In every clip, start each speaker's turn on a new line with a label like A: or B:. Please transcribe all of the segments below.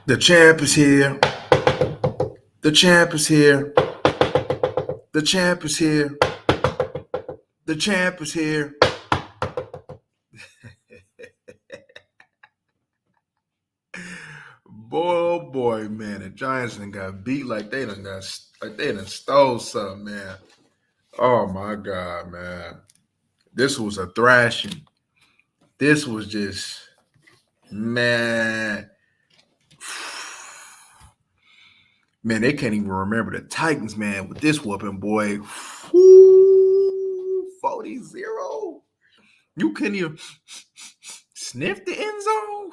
A: The champ is here. The champ is here. The champ is here. The champ is here. Boy, oh boy, man, the Giants done got beat like they done stole something, man. Oh my God, man. This was a thrashing. This was just, man. Man, they can't even remember the Titans, man, with this whooping, boy. 40-0. You couldn't even sniff the end zone.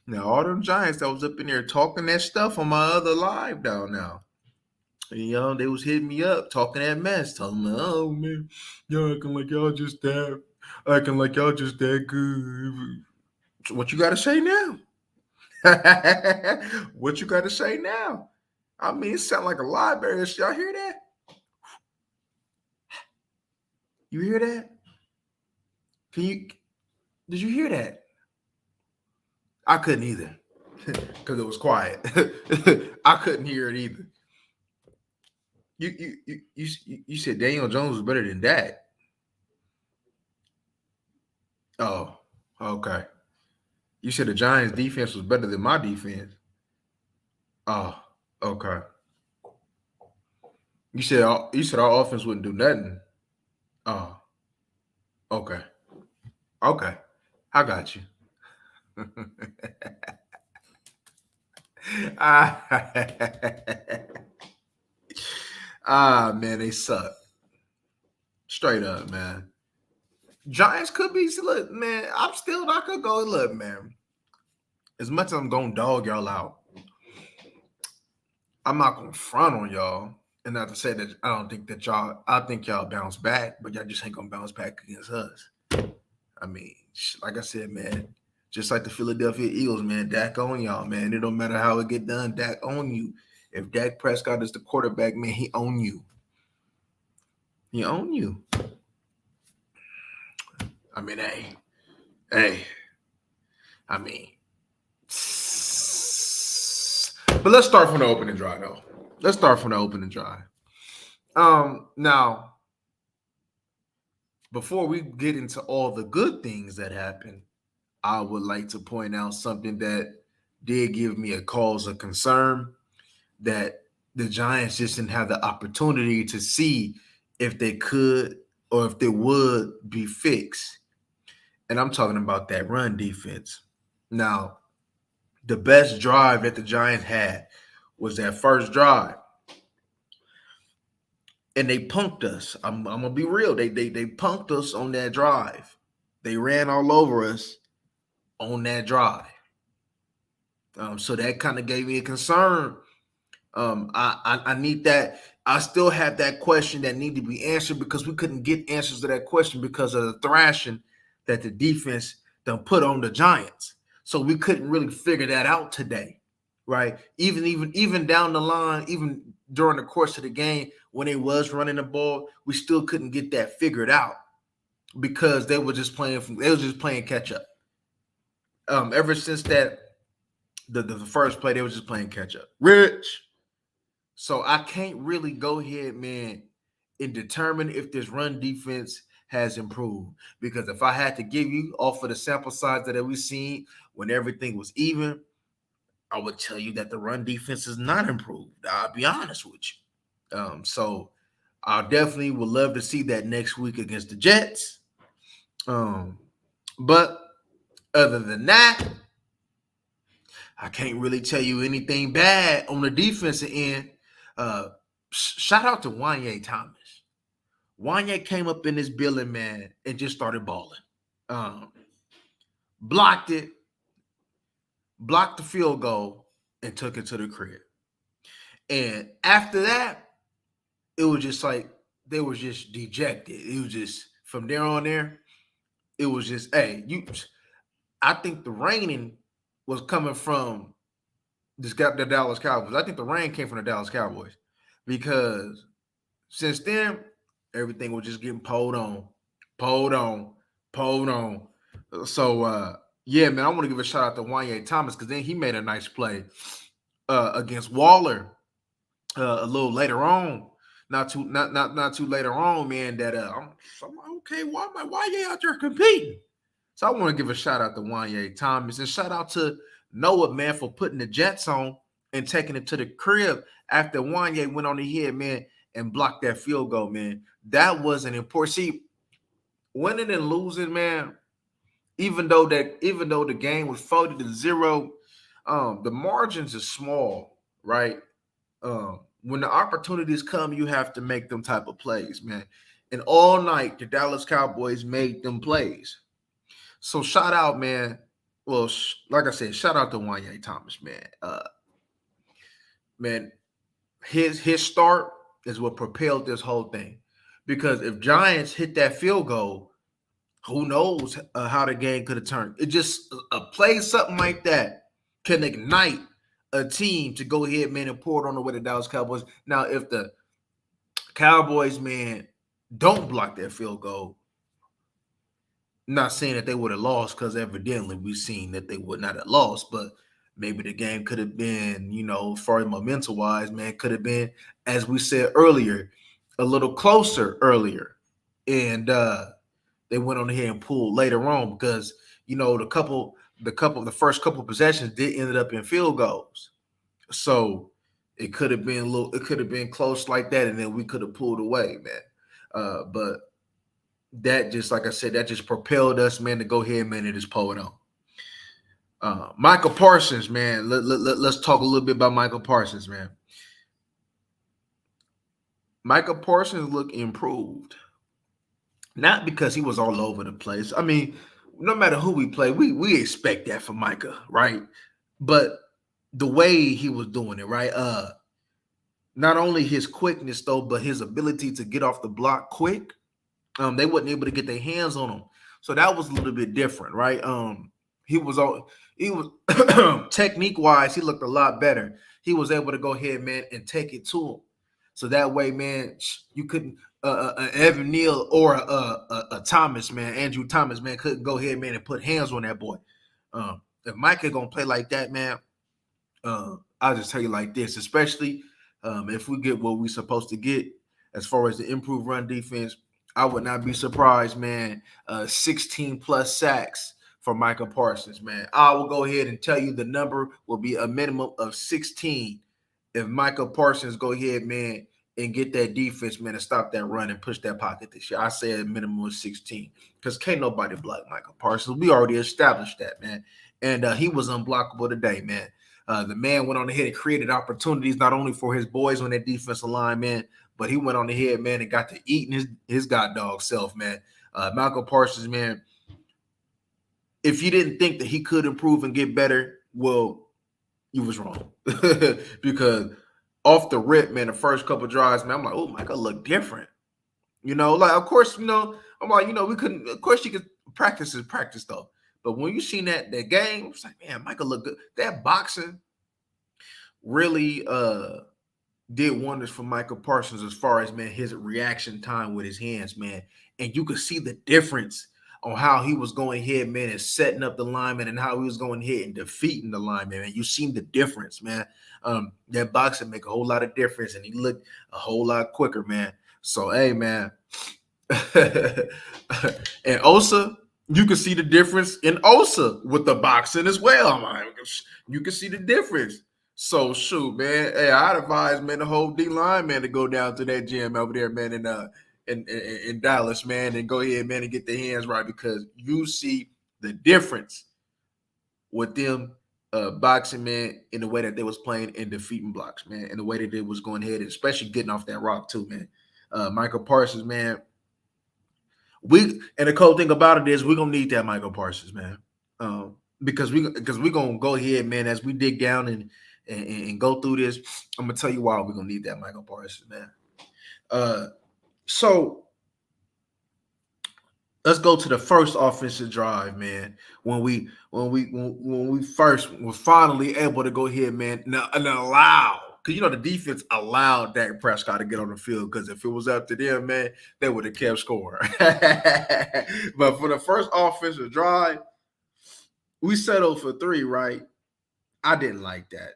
A: Now, all them Giants that was up in there talking that stuff on my other live down now. They was hitting me up, talking that mess, telling me, oh man, y'all acting like y'all just that good. What you gotta say now? What you gotta say now? I mean, it sound like a library. Y'all hear that? You hear that? Did you hear that? I couldn't either. Because it was quiet. I couldn't hear it either. You said Daniel Jones was better than that. Oh, okay. You said the Giants defense was better than my defense. Oh, okay. You said our offense wouldn't do nothing. Oh, okay. Okay. I got you. Man, they suck. Straight up, man. Giants could be. Look, man, I could go. Look, man. As much as I'm gonna dog y'all out, I'm not gonna front on y'all. And not to say that I think y'all bounce back, but y'all just ain't gonna bounce back against us. I mean, like I said, man, just like the Philadelphia Eagles, man, Dak on y'all, man. It don't matter how it get done, Dak on you. If Dak Prescott is the quarterback, man, he own you. He own you. I mean, hey. I mean, but let's start from the opening drive, though. Let's start from the opening drive. Now, before we get into all the good things that happened, I would like to point out something that did give me a cause of concern, that the Giants just didn't have the opportunity to see if they could or if they would be fixed. And I'm talking about that run defense. Now, the best drive that the Giants had was that first drive. And they punked us. I'm gonna be real. They punked us on that drive. They ran all over us on that drive. So that kind of gave me a concern. I need that. I still have that question that need to be answered because we couldn't get answers to that question because of the thrashing that the defense done put on the Giants. So we couldn't really figure that out today, right? Even down the line, even during the course of the game when they was running the ball, we still couldn't get that figured out because they were just playing catch up. Ever since that the first play, they were just playing catch up. Rich. So I can't really go ahead, man, and determine if this run defense has improved. Because if I had to give you off of the sample size that we've seen when everything was even, I would tell you that the run defense is not improved. I'll be honest with you. So I definitely would love to see that next week against the Jets. But other than that, I can't really tell you anything bad on the defensive end. Shout out to Wanye Thomas. Wanye came up in this building, man, and just started balling. Blocked the field goal, and took it to the crib. And after that, it was just like they were just dejected. It was just from there on there, it was just, hey, I think the raining was coming from the Dallas Cowboys. I think the rain came from the Dallas Cowboys because since then, everything was just getting pulled on. So yeah, man, I want to give a shout out to Wanye Thomas because then he made a nice play against Waller a little later on. Not too later on, man. I'm okay. Why you out there competing? So I want to give a shout out to Wanye Thomas and shout out to Noah, man, for putting the Jets on and taking it to the crib after Wanye went on the head, man, and blocked that field goal, man. That was an important. See, winning and losing, man. Even though the game was 40-0, the margins are small, right? When the opportunities come, you have to make them type of plays, man. And all night, the Dallas Cowboys made them plays. So shout out, man. Well, like I said, shout out to Wanye Thomas, man. Man, his start is what propelled this whole thing. Because if Giants hit that field goal, who knows how the game could have turned. It just a play, something like that, can ignite a team to go ahead, man, and pour it on the way to Dallas Cowboys. Now, if the Cowboys, man, don't block that field goal, not saying that they would have lost, because evidently we've seen that they would not have lost, but maybe the game could have been, as far as momentum wise, man, could have been, as we said earlier, a little closer earlier. And they went on ahead and pulled later on because, the first couple possessions did ended up in field goals. So it could have been close like that, and then we could have pulled away, man. But that just, like I said, that just propelled us, man, to go ahead, man, and just pull it on. Michael Parsons, man. Let's talk a little bit about Michael Parsons, man. Michael Parsons looked improved. Not because he was all over the place. I mean, no matter who we play, we expect that from Micah, right? But the way he was doing it, right? Not only his quickness though, but his ability to get off the block quick. They wasn't able to get their hands on him, so that was a little bit different, right? He was technique wise, he looked a lot better. He was able to go ahead, man, and take it to him. So that way, man, you couldn't Evan Neal or a Thomas, man, Andrew Thomas, man, couldn't go ahead, man, and put hands on that boy. If Micah gonna play like that, man, I'll just tell you like this, especially if we get what we're supposed to get as far as the improved run defense, I would not be surprised, man. 16 plus sacks for Michael Parsons, man. I will go ahead and tell you the number will be a minimum of 16 if Michael Parsons go ahead, man, and get that defense, man, and stop that run and push that pocket this year. I say a minimum of 16 because can't nobody block Michael Parsons. We already established that, man. And he was unblockable today, man. The man went on ahead and created opportunities not only for his boys on that defensive line, man, but he went on ahead, man, and got to eating his god dog self, man. Michael Parsons, man, if you didn't think that he could improve and get better, well, you was wrong. Because off the rip, man, the first couple drives, man, I'm like, oh, Michael look different. Of course, I'm like, we couldn't, of course you could practice though. But when you seen that game, it's like, man, Michael look good. That boxing really did wonders for Michael Parsons as far as, man, his reaction time with his hands, man. And you could see the difference on how he was going ahead, man, and setting up the lineman and how he was going ahead and defeating the lineman, man. You seen the difference, man. That boxing make a whole lot of difference, and he looked a whole lot quicker, man. So, hey, man. And Osa, you can see the difference in Osa with the boxing as well. You can see the difference. So, shoot, man. Hey, I'd advise, man, the whole D-line, man, to go down to that gym over there, man, in Dallas, man, and go ahead, man, and get their hands right, because you see the difference with them boxing, man, in the way that they was playing and defeating blocks, man, in the way that they was going ahead, and especially getting off that rock too, man. Michael Parsons, man. And the cool thing about it is we're gonna need that Michael Parsons, man. Because we're gonna go ahead, man, as we dig down and go through this. I'm gonna tell you why we're gonna need that Michael Parsons, man. So let's go to the first offensive drive, man. When we first were finally able to go ahead, man, and allow because the defense allowed Dak Prescott to get on the field. Because if it was up to them, man, they would have kept scoring. But for the first offensive drive, we settled for 3, right? I didn't like that.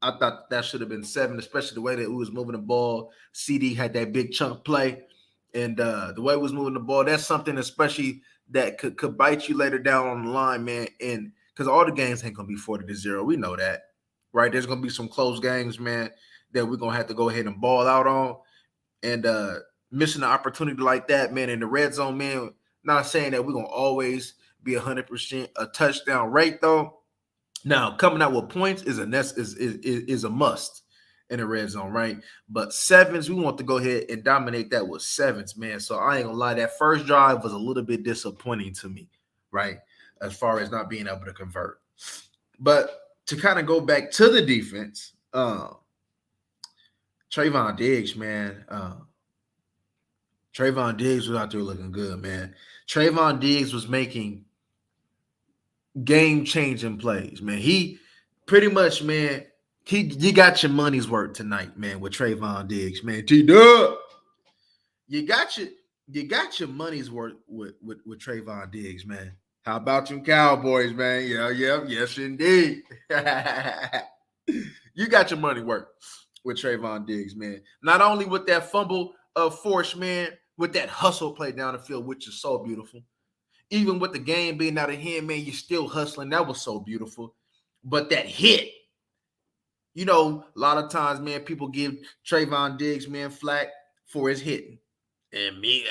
A: I thought that should have been 7, especially the way that we was moving the ball. CD had that big chunk play, and the way we was moving the ball, that's something especially that could bite you later down on the line, man. And because all the games ain't gonna be 40-0, we know that, right? There's gonna be some close games, man, that we're gonna have to go ahead and ball out on. And missing an opportunity like that, man, in the red zone, man. Not saying that we're gonna always be 100% a touchdown rate, though. Now, coming out with points is a must in the red zone, right? But sevens, we want to go ahead and dominate that with sevens, man. So I ain't gonna lie, that first drive was a little bit disappointing to me, right? As far as not being able to convert. But to kind of go back to the defense, Trayvon Diggs, man. Trayvon Diggs was out there looking good, man. Trayvon Diggs was making game-changing plays, man. He pretty much, man, you got your money's worth tonight, man, with Trayvon Diggs, man. T-Dub, you got your money's worth with Trayvon Diggs, man. How about them Cowboys, man? Yeah, yes, indeed. You got your money worth with Trayvon Diggs, man. Not only with that fumble force, man, with that hustle play down the field, which is so beautiful. Even with the game being out of hand, man, you're still hustling. That was so beautiful. But that hit, a lot of times, man, people give Trayvon Diggs, man, flack for his hitting. And me,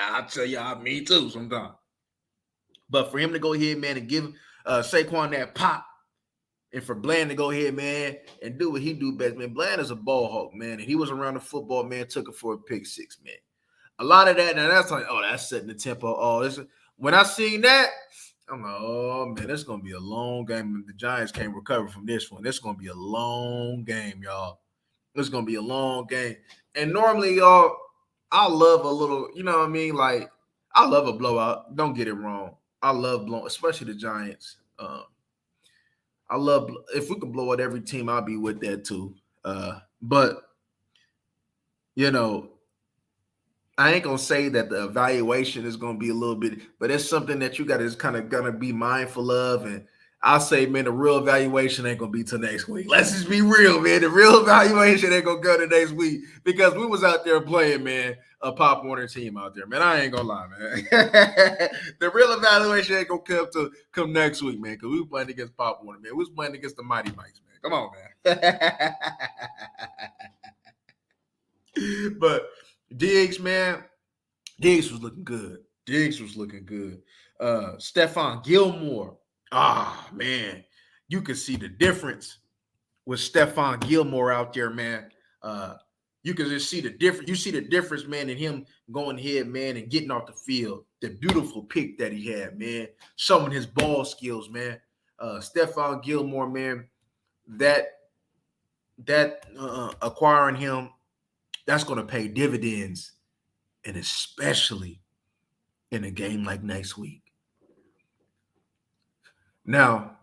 A: I'll tell y'all, me too sometimes. But for him to go ahead, man, and give Saquon that pop, and for Bland to go ahead, man, and do what he do best, man. Bland is a ball hawk, man, and he was around the football, man, took it for a pick 6, man. A lot of that, now that's like, that's setting the tempo. When I seen that, I'm like, oh, man, it's going to be a long game. The Giants can't recover from this one. It's going to be a long game, y'all. It's going to be a long game. And normally, y'all, I love a little, you know what I mean? Like, I love a blowout. Don't get it wrong. I love blowing, especially the Giants. I love, if we could blow out every team, I'll be with that too. But, I ain't gonna say that the evaluation is gonna be a little bit, but it's something that you got to kind of gonna be mindful of. And I'll say, man, the real evaluation ain't gonna be till next week. Let's just be real, man. The real evaluation ain't gonna go to next week because we was out there playing, man, a Pop Warner team out there, man. I ain't gonna lie, man. The real evaluation ain't gonna come next week, man, because we were playing against Pop Warner, man. We was playing against the Mighty Mites, man. Come on, man. But Diggs, man, Diggs was looking good. Stephon Gilmore. Man, you can see the difference with Stephon Gilmore out there, man. You can just see the difference. You see the difference, man, in him going ahead, man, and getting off the field. The beautiful pick that he had, man, showing his ball skills, man. Stephon Gilmore, man, that acquiring him, that's going to pay dividends, and especially in a game like next week. Now,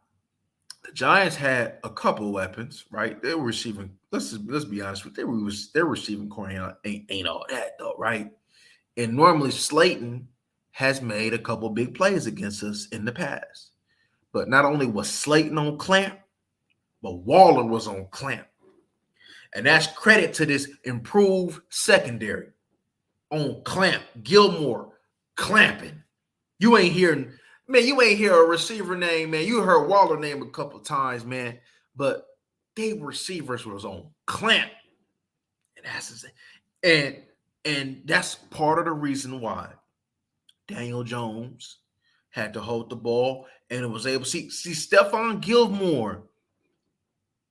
A: the Giants had a couple weapons, right? They were receiving. Let's be honest with you. Their receiving core ain't all that though, right? And normally Slayton has made a couple big plays against us in the past. But not only was Slayton on clamp, but Waller was on clamp. And that's credit to this improved secondary on clamp. Gilmore clamping. You ain't hear a receiver name, man. You heard Waller name a couple times, man. But they receivers was on clamp. And that's part of the reason why Daniel Jones had to hold the ball and it was able to see Stephon Gilmore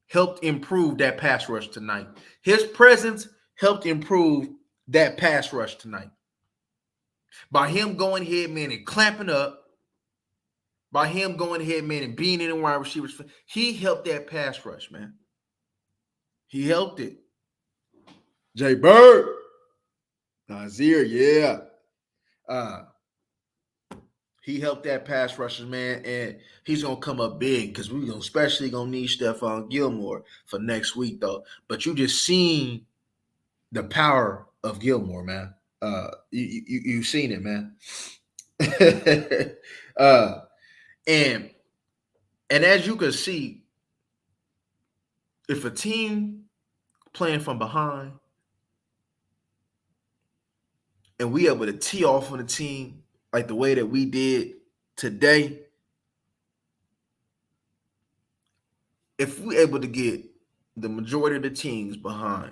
A: helped improve that pass rush tonight. His presence helped improve that pass rush tonight. By him going ahead, man, and clamping up, by him going ahead, man, and being in the wide receivers, he helped that pass rush, man. He helped it. Jay Bird. Nazir, yeah. He helped that pass rushers, man, and he's gonna come up big because we're gonna especially gonna need Stephon Gilmore for next week, though. But you just seen the power of Gilmore, man. You've seen it, man. uh, and as you can see, if a team playing from behind and we able to tee off on the team like the way that we did today, if we able to get the majority of the teams behind,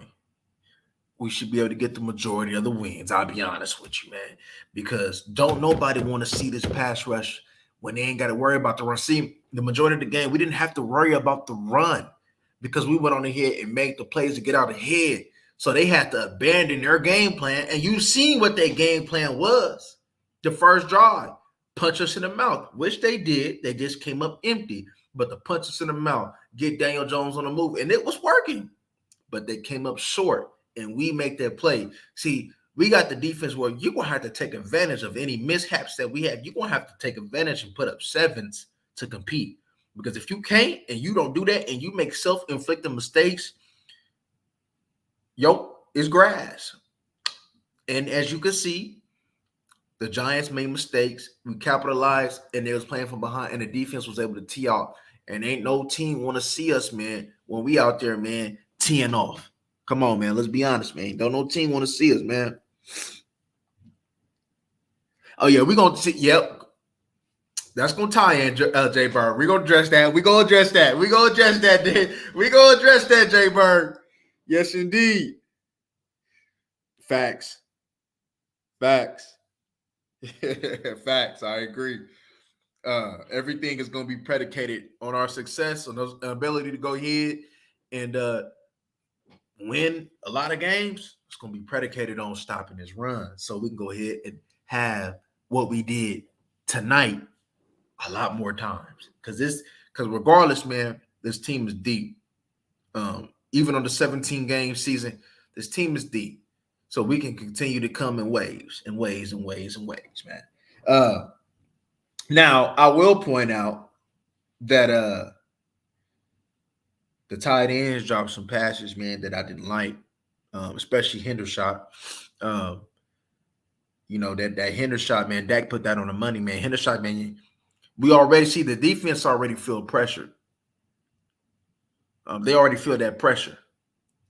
A: we should be able to get the majority of the wins. I'll be honest with you, man, because don't nobody want to see this pass rush when they ain't got to worry about the run. See, the majority of the game, we didn't have to worry about the run because we went on ahead and made the plays to get out ahead. So they had to abandon their game plan, and you seen what their game plan was. The first drive, punch us in the mouth, which they did. They just came up empty, but the punch us in the mouth, get Daniel Jones on the move, and it was working, but they came up short. And we make that play. See, we got the defense where you're going to have to take advantage of any mishaps that we have. You're going to have to take advantage and put up sevens to compete. Because if you can't and you don't do that and you make self-inflicted mistakes, it's grass. And as you can see, the Giants made mistakes. We capitalized, and they was playing from behind, and the defense was able to tee out. And ain't no team want to see us, man, when we out there, man, teeing off. Come on, man. Let's be honest, man. Don't no team want to see us, man. Oh, yeah. We're going to see. Yep. That's going to tie in, Jay Bird. We're going to address that. We're going to address that. We're going to address that, We're going to address that, Jay Bird. Yes, indeed. Facts. Facts. Facts. I agree. Everything is going to be predicated on our success, on our ability to go ahead and win a lot of games. It's going to be predicated on stopping this run, so we can go ahead and have what we did tonight a lot more times. Because regardless, man, this team is deep. Even on the 17-game season, this team is deep, so we can continue to come in waves and waves and waves and waves, man. Now I will point out that the tight ends dropped some passes, man, that I didn't like, especially Hendershot. That Hendershot, man, Dak put that on the money, man. Hendershot, man, we already see the defense already feel pressure. They already feel that pressure.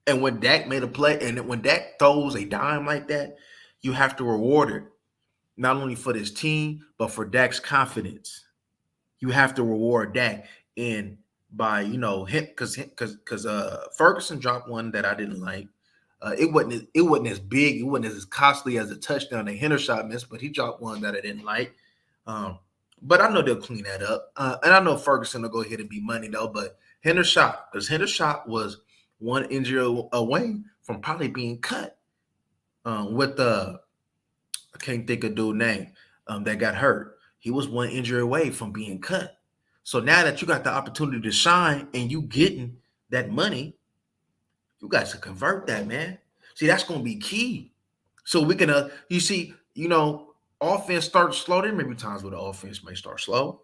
A: And when Dak made a play, and when Dak throws a dime like that, you have to reward it, not only for this team, but for Dak's confidence. You have to reward Dak. And by because Ferguson dropped one that I didn't like. It wasn't as big, it wasn't as costly as a touchdown that Hendershot missed, but he dropped one that I didn't like. But I know they'll clean that up, and I know Ferguson will go ahead and be money though. But Hendershot was one injury away from probably being cut. With the I can't think of dude's name that got hurt. He was one injury away from being cut. So now that you got the opportunity to shine and you getting that money, you got to convert that, man. See, that's going to be key. So we can, offense starts slow. There may be times where the offense may start slow,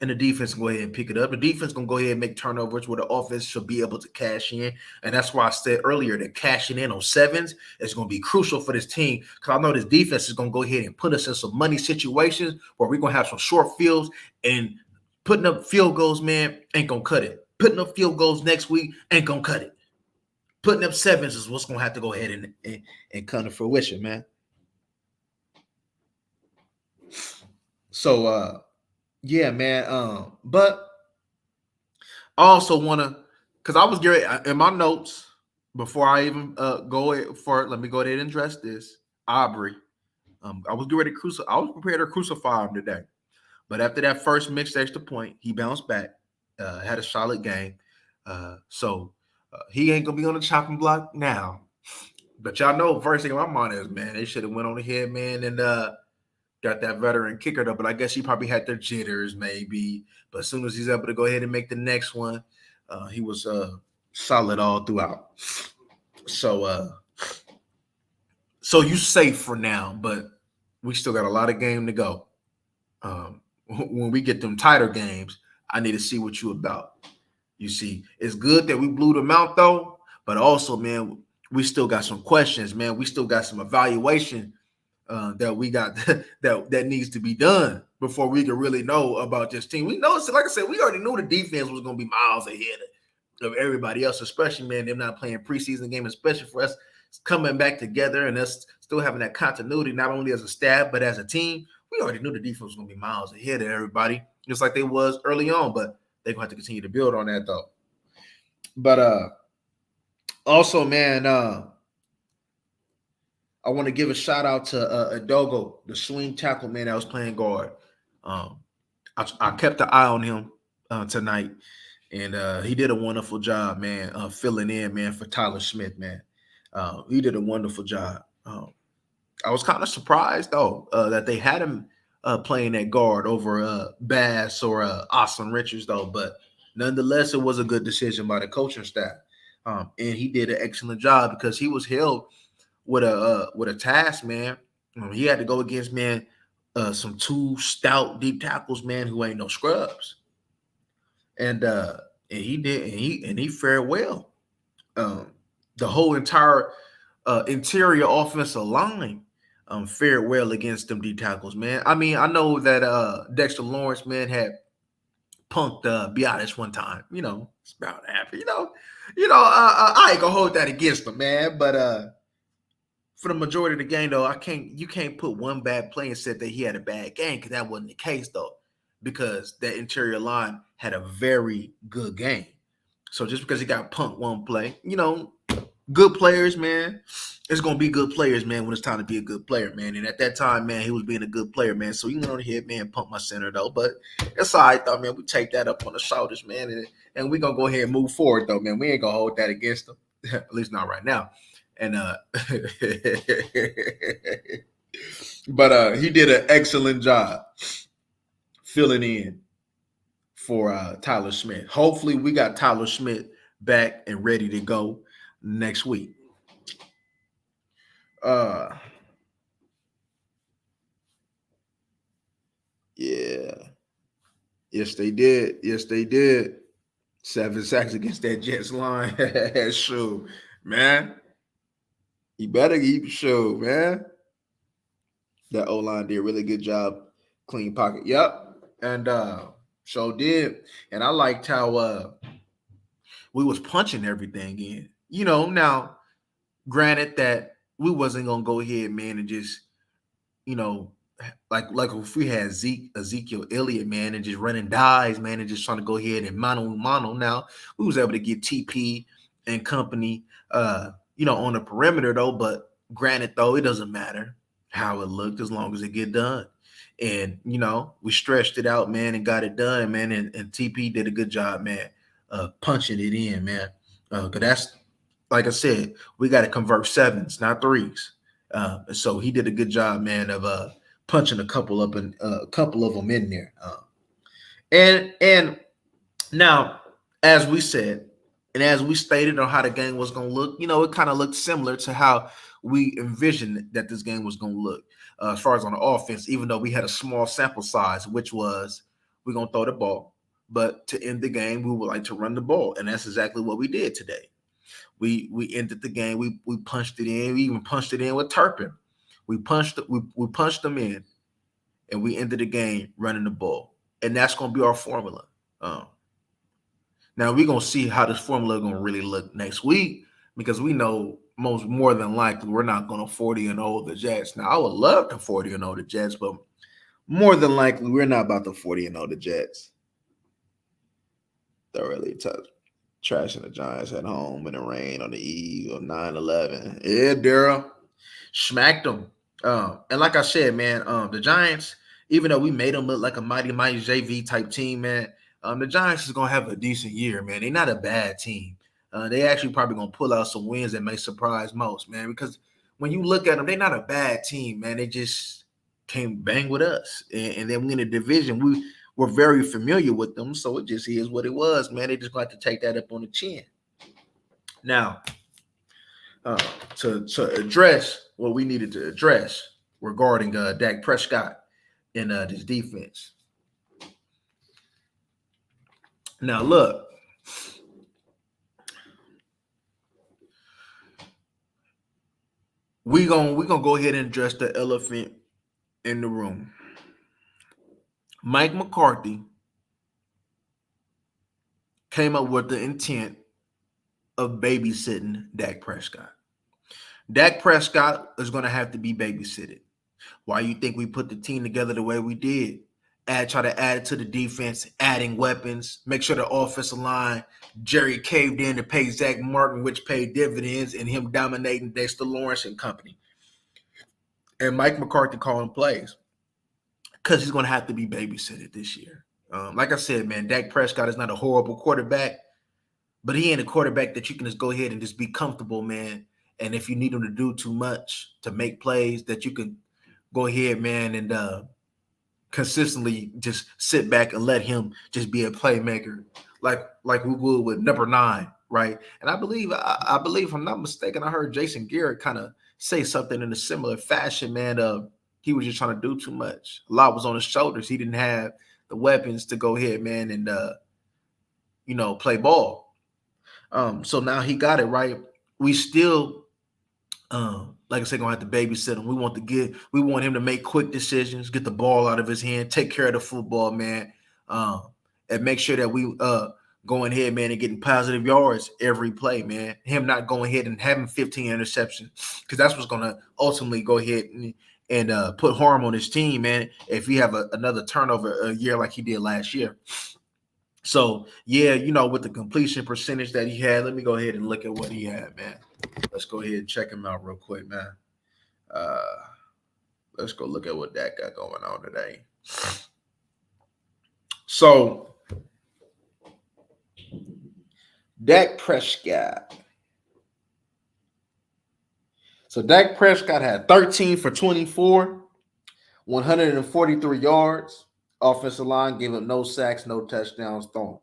A: and the defense can go ahead and pick it up. The defense going to go ahead and make turnovers where the offense should be able to cash in. And that's why I said earlier that cashing in on sevens is going to be crucial for this team, because I know this defense is going to go ahead and put us in some money situations where we're going to have some short fields, and putting up field goals, man, ain't going to cut it. Putting up field goals next week ain't going to cut it. Putting up sevens is what's going to have to go ahead and come to fruition, man. So, yeah, man. But I also want to, because I was getting in my notes before I even go for it. Let me go ahead and address this. Aubrey. I was getting ready to I was prepared to crucify him today. But after that first mixed extra point, he bounced back, had a solid game. So he ain't going to be on the chopping block now. But y'all know, first thing in my mind is, man, they should have went on ahead, man, and got that veteran kicker though. But I guess he probably had their jitters, maybe. But as soon as he's able to go ahead and make the next one, he was solid all throughout. So you safe for now, but we still got a lot of game to go. When we get them tighter games, I need to see what you about. You see, it's good that we blew them out though, but also, man, we still got some questions, man. We still got some evaluation that we got that needs to be done before we can really know about this team. We know, like I said, we already knew the defense was going to be miles ahead of everybody else, especially, man, them not playing preseason games, especially for us coming back together and us still having that continuity, not only as a staff, but as a team. We already knew the defense was going to be miles ahead of everybody, just like they was early on, but they're going to have to continue to build on that, though. But also, man, I want to give a shout out to Adogo, the swing tackle, man, that was playing guard. Um, I kept an eye on him tonight, and he did a wonderful job, man, filling in, man, for Tyler Smith, man. He did a wonderful job. I was kind of surprised, though, that they had him playing that guard over Bass or Austin Richards, though. But nonetheless, it was a good decision by the coaching staff. And he did an excellent job because he was held with a task, man. He had to go against, man, some two stout deep tackles, man, who ain't no scrubs. And he did, and he fared well. The whole entire interior offensive line fared well against them D tackles, man. I mean, I know that Dexter Lawrence, man, had punked Biotis one time. You know, it's about happy. I ain't gonna hold that against him, man. But for the majority of the game, though, you can't put one bad play and say that he had a bad game, because that wasn't the case, though, because that interior line had a very good game. So just because he got punked one play, good players, man, it's going to be good players, man, when it's time to be a good player, man. And at that time, man, he was being a good player, man. So he went on ahead, man, pump my center, though. But that's all right, though, man. We take that up on the shoulders, man. And we're going to go ahead and move forward, though, man. We ain't going to hold that against him, at least not right now. And but he did an excellent job filling in for Tyler Smith. Hopefully we got Tyler Smith back and ready to go next week. Yeah. Yes, they did. Yes, they did. 7 sacks against that Jets line. Sure, man. You better keep sure, man. That O-line did a really good job. Clean pocket. Yep. And so did. And I liked how we was punching everything in. Now, granted that we wasn't gonna go ahead, man, and just, like if we had Ezekiel Elliott, man, and just running dives, man, and just trying to go ahead and mano. Now, we was able to get TP and company on the perimeter, though. But granted, though, it doesn't matter how it looked as long as it get done. And we stretched it out, man, and got it done, man. And TP did a good job, man, punching it in, man. Because that's, like I said, we got to convert sevens, not threes. So he did a good job, man, of punching a couple of them in there. And now, as we said, and as we stated on how the game was going to look, it kind of looked similar to how we envisioned that this game was going to look as far as on the offense, even though we had a small sample size, which was we're going to throw the ball. But to end the game, we would like to run the ball. And that's exactly what we did today. We ended the game. We punched it in. We even punched it in with Turpin. We punched them in, and we ended the game running the ball. And that's going to be our formula. Now we're gonna see how this formula gonna really look next week, because we know more than likely we're not gonna 40-0 the Jets. Now I would love to 40-0 the Jets, but more than likely we're not about to 40-0 the Jets. They're really tough. Trashing the Giants at home in the rain on the eve of 9/11. Yeah, Daryl smacked them. And like I said, man, the Giants, even though we made them look like a mighty JV type team, man. The Giants is going to have a decent year, man. They're not a bad team. They actually probably going to pull out some wins that may surprise most, man, because when you look at them, they're not a bad team, man. They just came bang with us. And then we in the division, we're very familiar with them, so it just is what it was, man. They just got to take that up on the chin. Now, to address what we needed to address regarding Dak Prescott in this defense. Now look, we gonna go ahead and address the elephant in the room. Mike McCarthy came up with the intent of babysitting Dak Prescott. Dak Prescott is going to have to be babysitted. Why you think we put the team together the way we did? Try to add it to the defense, adding weapons, make sure the offensive line, Jerry caved in to pay Zach Martin, which paid dividends, and him dominating Dexter Lawrence and company. And Mike McCarthy calling plays because he's going to have to be babysitted this year. Like I said, man, Dak Prescott is not a horrible quarterback, but he ain't a quarterback that you can just go ahead and just be comfortable, man. And if you need him to do too much to make plays, that you can go ahead, man, and consistently just sit back and let him just be a playmaker, like we would with number 9, right? And I believe, if I'm not mistaken, I heard Jason Garrett kind of say something in a similar fashion, man. He was just trying to do too much. A lot was on his shoulders. He didn't have the weapons to go ahead, man, and play ball. So now he got it right. We still, like I said, gonna have to babysit him. We want him to make quick decisions, get the ball out of his hand, take care of the football, man, and make sure that we going ahead, man, and getting positive yards every play, man. Him not going ahead and having 15 interceptions, because that's what's gonna ultimately go ahead and put harm on his team, man. If we have another turnover a year like he did last year. So, yeah, with the completion percentage that he had, let me go ahead and look at what he had, man. Let's go ahead and check him out real quick, man. Let's go look at what Dak got going on today. So, Dak Prescott. So, Dak Prescott had 13 for 24, 143 yards. Offensive line gave up no sacks, no touchdowns thrown.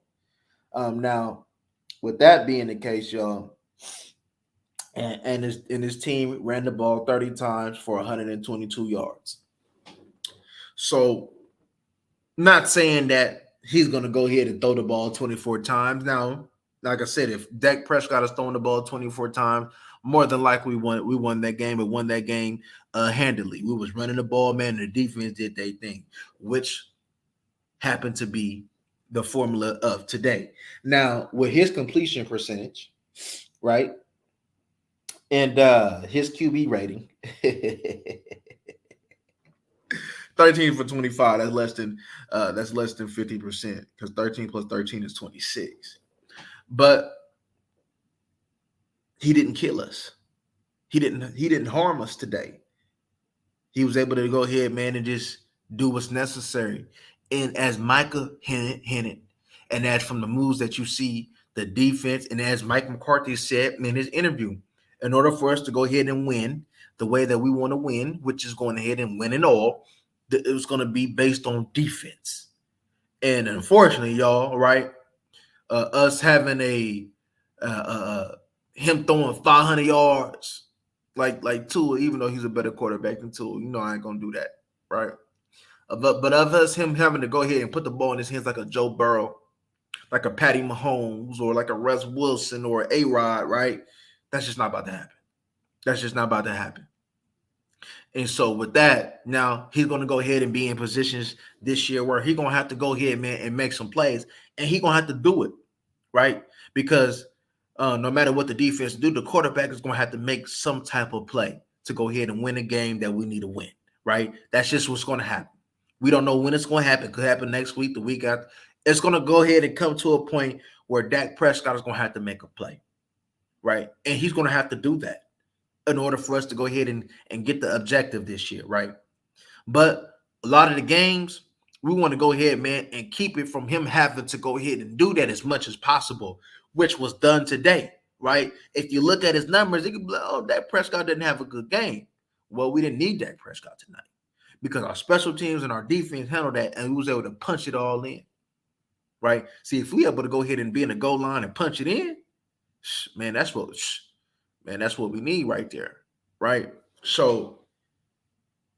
A: Now, with that being the case, y'all, and his team ran the ball 30 times for 122 yards. So, not saying that he's going to go ahead and throw the ball 24 times. Now, like I said, if Dak Prescott is throwing the ball 24 times, more than likely we won that game, and won that game handily. We was running the ball, man, and the defense did their thing, which happened to be the formula of today. Now, with his completion percentage, right, and his QB rating, 13 for 25, that's less than 50%, because 13 plus 13 is 26. But he didn't kill us. He didn't harm us today. He was able to go ahead, man, and just do what's necessary. And as Micah hinted, and as from the moves that you see, the defense, and as Mike McCarthy said in his interview, in order for us to go ahead and win the way that we want to win, which is going ahead and win it all, it was going to be based on defense. And unfortunately, y'all, right, us having him throwing 500 yards like Tua, even though he's a better quarterback than Tua, I ain't gonna do that, right? But of us, him having to go ahead and put the ball in his hands like a Joe Burrow, like a Patty Mahomes, or like a Russ Wilson or A-Rod, right? That's just not about to happen. That's just not about to happen. And so with that, now he's going to go ahead and be in positions this year where he's going to have to go ahead, man, and make some plays. And he's going to have to do it, right? Because no matter what the defense do, the quarterback is going to have to make some type of play to go ahead and win a game that we need to win, right? That's just what's going to happen. We don't know when it's going to happen. It could happen next week, the week after. It's going to go ahead and come to a point where Dak Prescott is going to have to make a play, right? And he's going to have to do that in order for us to go ahead and get the objective this year, right? But a lot of the games, we want to go ahead, man, and keep it from him having to go ahead and do that as much as possible, which was done today, right? If you look at his numbers, it could be like, oh, Dak Prescott didn't have a good game. Well, we didn't need Dak Prescott tonight because our special teams and our defense handled that, and we was able to punch it all in, right? See, if we able to go ahead and be in the goal line and punch it in, man, that's what we need right there, right? So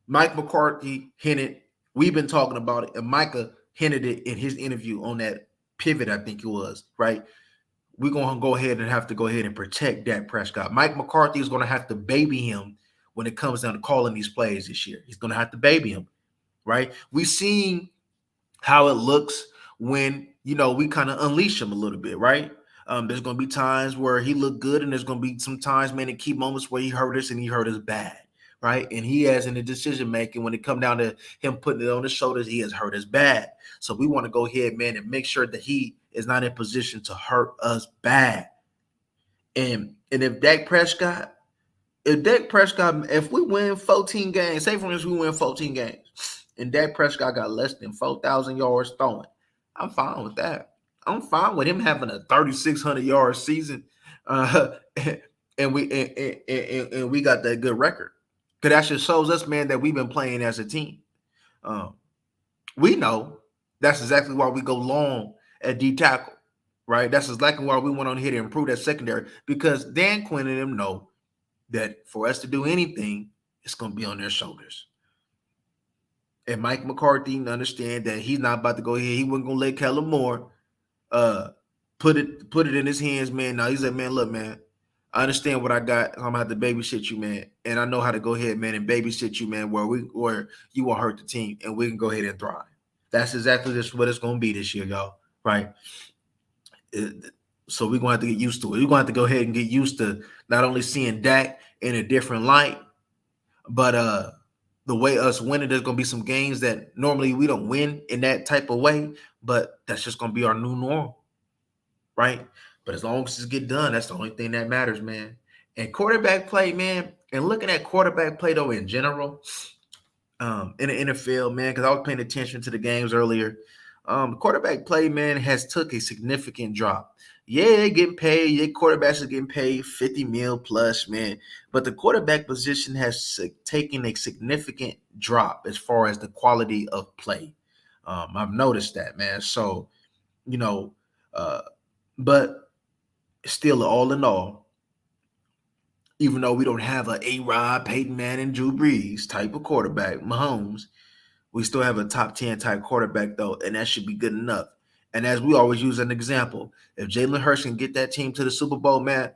A: Mike McCarthy hinted We've been talking about it, and Micah hinted it in his interview on that pivot, I think it was, right? We're going to go ahead and have to go ahead and protect Dak Prescott. Mike McCarthy is going to have to baby him when it comes down to calling these plays this year. He's going to have to baby him, right? We've seen how it looks when, we kind of unleash him a little bit, right? There's going to be times where he looked good, and there's going to be some times, man, in key moments where he hurt us and he hurt us bad, right? And he has in the decision making, when it come down to him putting it on his shoulders, he has hurt us bad. So we want to go ahead, man, and make sure that he is not in position to hurt us bad. And if Dak Prescott, if we win 14 games, say for instance we win 14 games, and Dak Prescott got less than 4,000 yards throwing, I'm fine with that. I'm fine with him having a 3,600 yard season, and we got that good record. Because that just shows us, man, that we've been playing as a team. We know that's exactly why we go long at D tackle, right? That's exactly why we went on here to improve that secondary, because Dan Quinn and them know that for us to do anything, it's going to be on their shoulders. And Mike McCarthy understand that he's not about to go ahead. He wasn't going to let Kellen Moore put it in his hands, man. Now he said, man, look, man, I understand what I got. I'm gonna have to babysit you, man, and I know how to go ahead, man, and babysit you, man, where you won't hurt the team, and we can go ahead and thrive. That's exactly just what it's gonna be this year, y'all. Right? So we're gonna have to get used to it. We're gonna have to go ahead and get used to not only seeing Dak in a different light, but the way us winning. There's gonna be some games that normally we don't win in that type of way, but that's just gonna be our new norm, right? But as long as it get done, that's the only thing that matters, man. And quarterback play, man, and looking at quarterback play though in general, in the NFL, man, because I was paying attention to the games earlier. Quarterback play, man, has took a significant drop. Yeah, getting paid. Yeah, quarterbacks are getting paid 50 mil plus, man. But the quarterback position has taken a significant drop as far as the quality of play. I've noticed that, man. So, but still, all in all, even though we don't have a A-Rod, Peyton Manning, Drew Brees type of quarterback, Mahomes, we still have a top 10 type quarterback, though, and that should be good enough. And as we always use an example, if Jalen Hurts can get that team to the Super Bowl, man,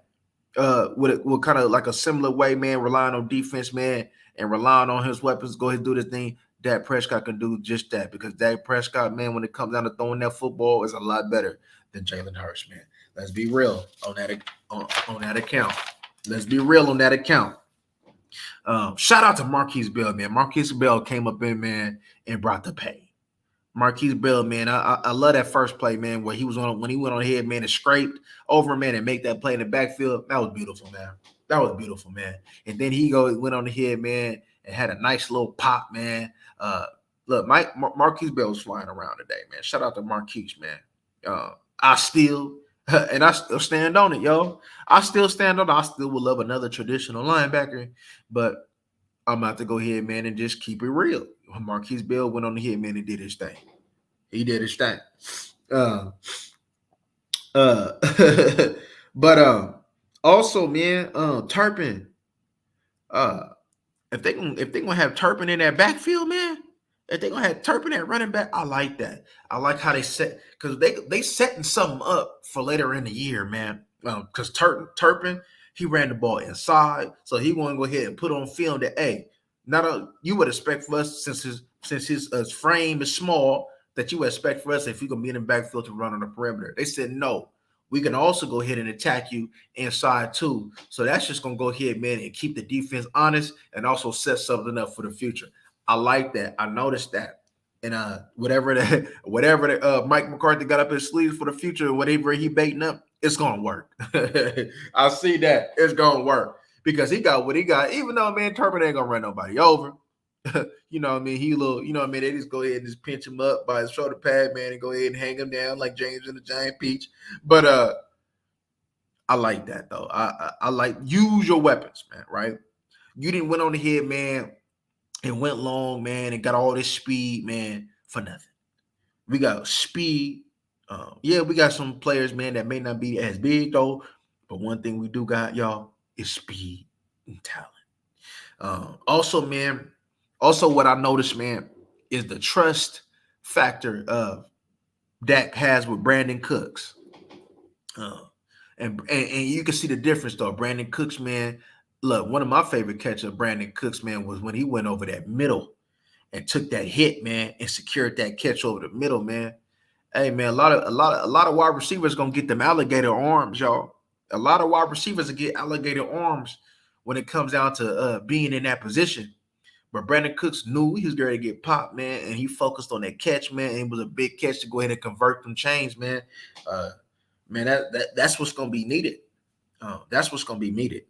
A: with kind of like a similar way, man, relying on defense, man, and relying on his weapons, go ahead and do this thing, Dak Prescott can do just that, because Dak Prescott, man, when it comes down to throwing that football, is a lot better than Jalen Hurts, man. Let's be real on that account. Let's be real on that account. Shout out to Marquise Bell, man. Marquise Bell came up in, man, and brought the pay. Marquise Bell, man, I love that first play, man, where he was on when he went on ahead, man, and scraped over, man, and make that play in the backfield. That was beautiful, man. That was beautiful, man. And then he went on ahead, man, and had a nice little pop, man. Look, Marquise Bell was flying around today, man. Shout out to Marquise, man. I still and I still stand on it, yo. I still stand on it. I still would love another traditional linebacker, but I'm about to go ahead, man, and just keep it real. Marquise Bell went on the hit, man, and did his thing. He did his thing. Uh, but also, man, Turpin. If they gonna have Turpin in that backfield, man, if they gonna have Turpin at running back, I like that. I like how they set, because they setting something up for later in the year, man. Because Turpin, he ran the ball inside, so he want to go ahead and put on film that, hey, you would expect for us, since his frame is small, that you would expect for us, if you're gonna be in the backfield, to run on the perimeter. They said no. We can also go ahead and attack you inside too. So that's just gonna go ahead, man, and keep the defense honest, and also set something up for the future. I like that. I noticed that. And whatever Mike McCarthy got up his sleeves for the future, whatever he baiting up, it's gonna work. I see that. It's gonna work. Because he got what he got, even though, man, Turpin ain't gonna run nobody over. You know what I mean? He little, you know what I mean? They just go ahead and just pinch him up by his shoulder pad, man, and go ahead and hang him down like James and the Giant Peach. But I like that though. I like, use your weapons, man, right? You didn't went on the head, man, and went long, man, and got all this speed, man, for nothing. We got speed. Yeah, we got some players, man, that may not be as big though, but one thing we do got, y'all, is speed and talent. Also, man, what I noticed, man, is the trust factor Dak has with Brandon Cooks. Uh, and you can see the difference though. Brandon Cooks, man. Look, one of my favorite catches of Brandon Cooks, man, was when he went over that middle and took that hit, man, and secured that catch over the middle, man. Hey, man, a lot of wide receivers gonna get them alligator arms, y'all. A lot of wide receivers will get alligator arms when it comes down to being in that position. But Brandon Cooks knew he was going to get popped, man, and he focused on that catch, man. And it was a big catch to go ahead and convert them chains, man. Uh, man, that's what's going to be needed. That's what's going to be needed.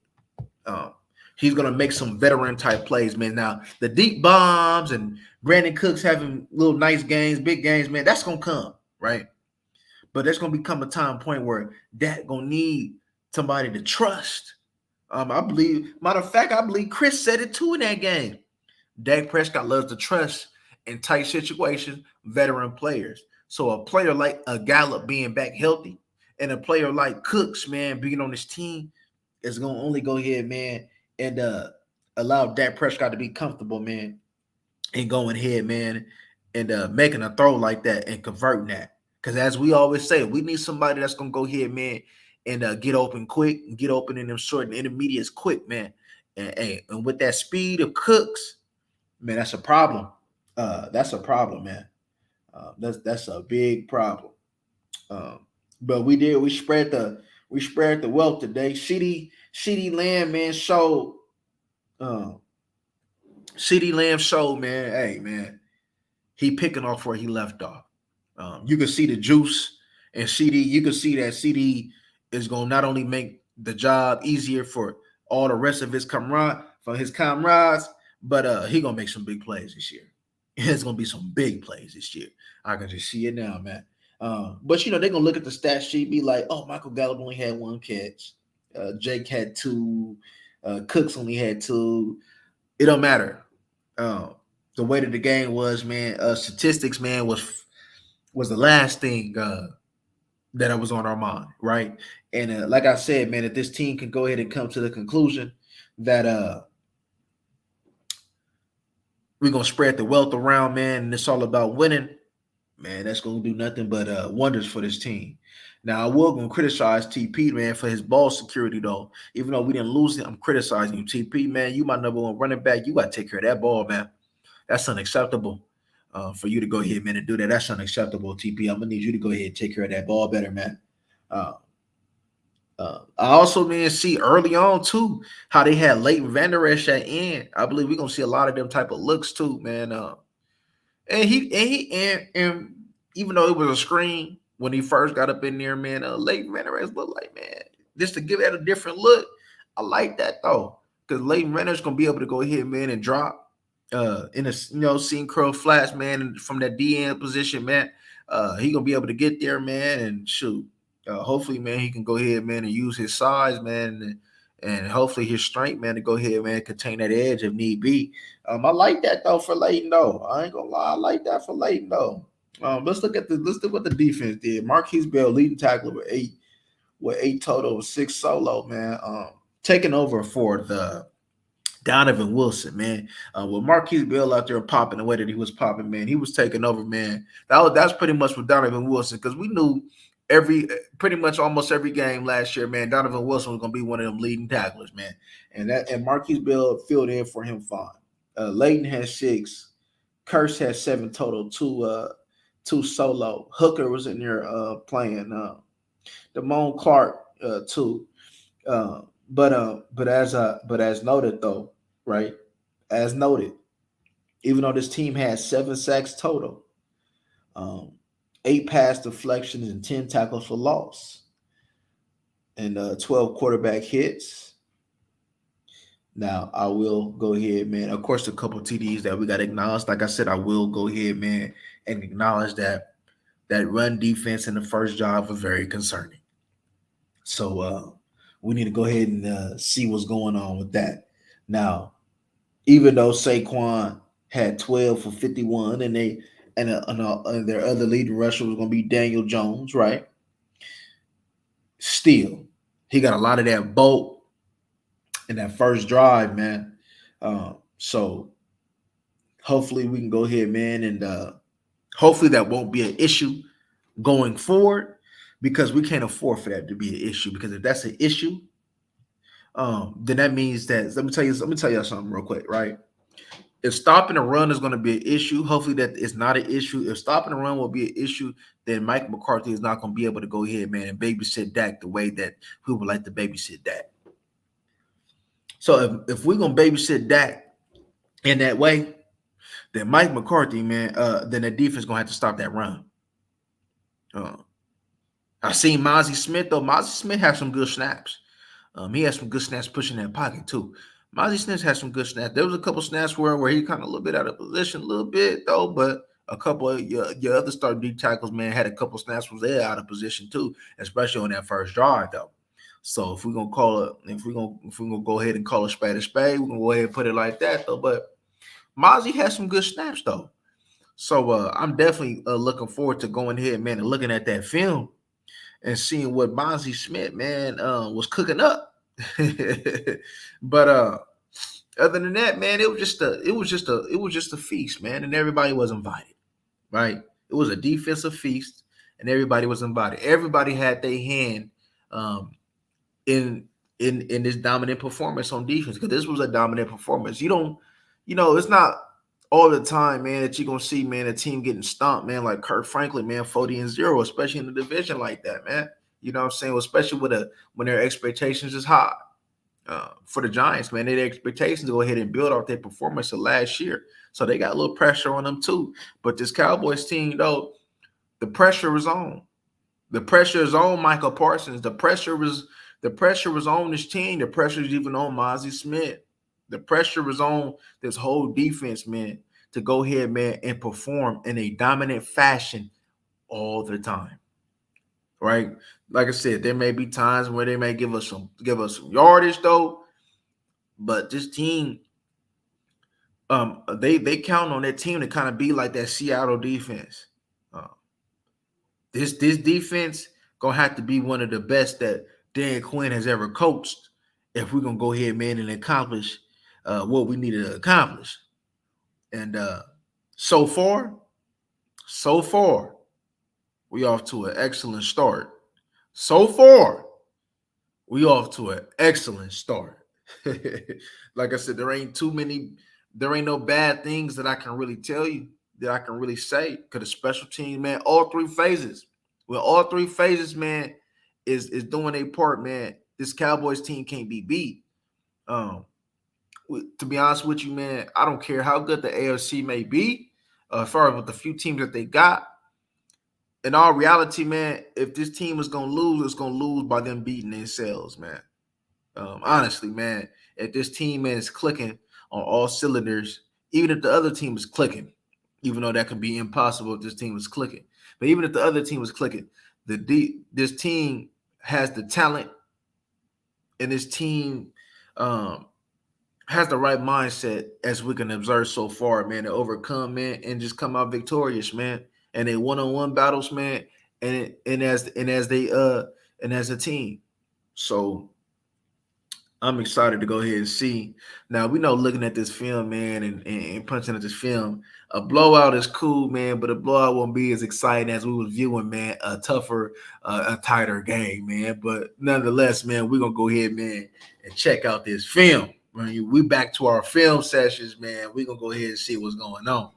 A: Uh, he's going to make some veteran type plays, man. Now the deep bombs and Brandon Cooks having little nice games, big games, man. That's going to come, right? But there's going to become a time point where that going to need somebody to trust. I believe, matter of fact, I believe Chris said it too in that game. Dak Prescott loves to trust in tight situations, veteran players. So a player like a Gallup being back healthy and a player like Cooks, man, being on his team is going to only go ahead, man, and allow Dak Prescott to be comfortable, man, and going ahead, man, and making a throw like that and converting that. Because as we always say, we need somebody that's going to go ahead, man, and get open quick and get open in them short and intermediates quick, man. And with that speed of Cooks, man, that's a problem. That's a problem, man. That's a big problem. But we spread the wealth today. CD Lamb, man, showed CD Lamb showed, man. Hey, man, he picking off where he left off. You can see the juice and CD. You can see that CD is going to not only make the job easier for all the rest of his comrades, but he gonna make some big plays this year. It's gonna be some big plays this year. I can just see it now, man. But they're gonna look at the stat sheet, be like, "Oh, Michael Gallup only had one catch. Jake had two. Cooks only had two. It don't matter. The way that the game was, man. Statistics, man, was the last thing that was on our mind, right? And like I said, man, if this team can go ahead and come to the conclusion that we're gonna spread the wealth around, man, and it's all about winning, man, that's gonna do nothing but wonders for this team. Now, I will gonna criticize TP, man, for his ball security, though. Even though we didn't lose it, I'm criticizing you, TP, man. You my number one running back. You gotta take care of that ball, man. That's unacceptable. For you to go ahead, man, and do that. That's unacceptable, TP. I'm gonna need you to go ahead and take care of that ball better, man. I also, man, see early on too how they had Leighton Vander Esch at end. I believe we're gonna see a lot of them type of looks too, man. And even though it was a screen when he first got up in there, man, Leighton Vander Esch looked like, man, just to give that a different look. I like that though, because Leighton Vander Esch gonna be able to go ahead, man, and drop in a seam curl flats, man, from that DN position, man. He gonna be able to get there, man, and shoot. Hopefully, man, he can go ahead, man, and use his size, man, and hopefully his strength, man, to go ahead, man, contain that edge if need be. I like that though for Leighton, though. I ain't gonna lie, I like that for Leighton, though. Let's look what the defense did. Marquise Bell leading tackler with eight total, 6 solo, man. Taking over for the Donovan Wilson, man. With Marquise Bell out there popping the way that he was popping, man, he was taking over, man. That's pretty much with Donovan Wilson, because we knew pretty much almost every game last year, man, Donovan Wilson was gonna be one of them leading tacklers, man. And Marquise Bell filled in for him fine. Leighton has 6, Curse has 7 total, two solo. Hooker was in there playing. Damone Clark 2. But as noted though, right? As noted, even though this team has 7 sacks total, 8 pass deflections and 10 tackles for loss, and 12 quarterback hits. Now, I will go ahead, man. Of course, a couple TDs that we got to acknowledge. Like I said, I will go ahead, man, and acknowledge that run defense in the first drive was very concerning. So we need to go ahead and see what's going on with that. Now, even though Saquon had 12 for 51, and their other leading rusher was going to be Daniel Jones, right? Still, he got a lot of that bolt in that first drive, man. So Hopefully we can go ahead, man, and hopefully that won't be an issue going forward, because we can't afford for that to be an issue. Because if that's an issue, then that means that let me tell you something real quick, right? If stopping the run is going to be an issue, hopefully that it's not an issue. If stopping the run will be an issue, then Mike McCarthy is not going to be able to go ahead, man, and babysit Dak the way that we would like to babysit Dak. So if we're gonna babysit Dak in that way, then Mike McCarthy, man, then the defense gonna have to stop that run. Uh, I seen Mozzie Smith though. Mozzie Smith has some good snaps. He has some good snaps pushing that pocket too. Mozzie Smith has some good snaps. There was a couple snaps where he kind of a little bit out of position, a little bit though, but a couple of your other starting D tackles, man, had a couple snaps was there out of position too, especially on that first drive though. So if we're gonna call it, if we're gonna go ahead and call a spade, we're gonna go ahead and put it like that though. But Mozzie has some good snaps though. So I'm definitely looking forward to going ahead, man, and looking at that film and seeing what Mozzie Smith, man, was cooking up. But other than that, man, it was just a feast, man, and everybody was invited, right? It was a defensive feast, and everybody was invited. Everybody had their hand um, in in this dominant performance on defense, because this was a dominant performance. You don't, it's not all the time, man, that you're gonna see, man, a team getting stomped, man, like Kirk Franklin, man, 40-0, especially in the division like that, man. You know what I'm saying? Especially when their expectations is high. For the Giants, man, their expectations to go ahead and build off their performance of last year. So they got a little pressure on them too. But this Cowboys team, though, the pressure is on. The pressure is on Michael Parsons. The pressure was on this team. The pressure is even on Mozzie Smith. The pressure was on this whole defense, man, to go ahead, man, and perform in a dominant fashion all the time. Right? Like I said, there may be times where they may give us some yardage though, but this team, they count on that team to kind of be like that Seattle defense. Uh, this defense gonna have to be one of the best that Dan Quinn has ever coached if we're gonna go ahead, man, and accomplish what we need to accomplish. And so far, so far, we off to an excellent start. So far, we off to an excellent start. Like I said, there ain't no bad things that I can really tell you, that I can really say. Because the special team, man, all three phases. Well, all three phases, man, is doing a part, man. This Cowboys team can't be beat. Um, to be honest with you, man, I don't care how good the AFC may be, as far as with the few teams that they got. In all reality, man, if this team is gonna lose, it's gonna lose by them beating themselves, man. Honestly, man, if this team, man, is clicking on all cylinders, even if the other team is clicking, even though that could be impossible if this team is clicking, but even if the other team is clicking, this team has the talent, and this team um, has the right mindset, as we can observe so far, man, to overcome, man, and just come out victorious, man. And they one-on-one battles, man, and as a team. So I'm excited to go ahead and see. Now we know, looking at this film, man, and punching at this film, a blowout is cool, man, but a blowout won't be as exciting as we was viewing, man, a tougher, a tighter game, man. But nonetheless, man, we're gonna go ahead, man, and check out this film. When we back to our film sessions, man, we're gonna go ahead and see what's going on.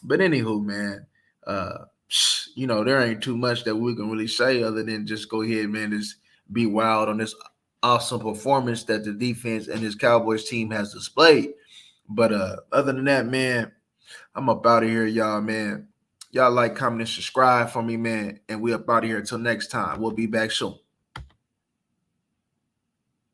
A: But anywho, man, uh, there ain't too much that we can really say other than just go ahead, man, just be wild on this awesome performance that the defense and this Cowboys team has displayed. But other than that, man, I'm up out of here, y'all, man. Y'all like, comment, and subscribe for me, man. And we up out of here until next time. We'll be back soon.